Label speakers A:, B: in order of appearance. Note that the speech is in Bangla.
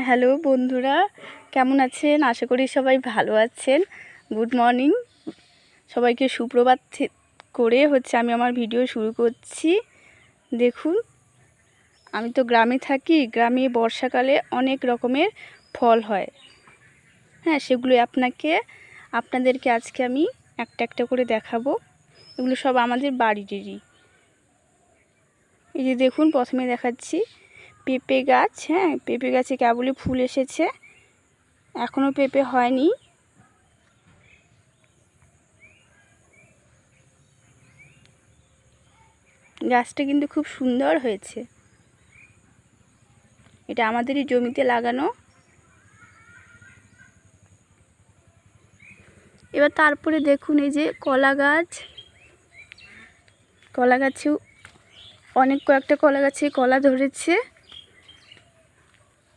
A: হ্যালো বন্ধুরা, কেমন আছেন? আশা করি সবাই ভালো আছেন। গুড মর্নিং, সবাইকে সুপ্রভাত করে আমি আমার ভিডিও শুরু করছি। দেখুন, আমি তো গ্রামে থাকি। গ্রামে বর্ষাকালে অনেক রকমের ফল হয়। হ্যাঁ, সেগুলো আপনাদেরকে আজকে আমি একটা একটা করে দেখাবো। এগুলো সব আমাদের বাড়িরই। এই যে দেখুন, প্রথমে দেখাচ্ছি পেঁপে গাছ। হ্যাঁ, পেঁপে গাছে কেবলই ফুল এসেছে, এখনও পেঁপে হয়নি। গাছটা কিন্তু খুব সুন্দর হয়েছে। এটা আমাদেরই জমিতে লাগানো। এবার তারপরে দেখুন, এই যে কলা গাছ। কলা গাছেও কয়েকটা কলা গাছে কলা ধরেছে।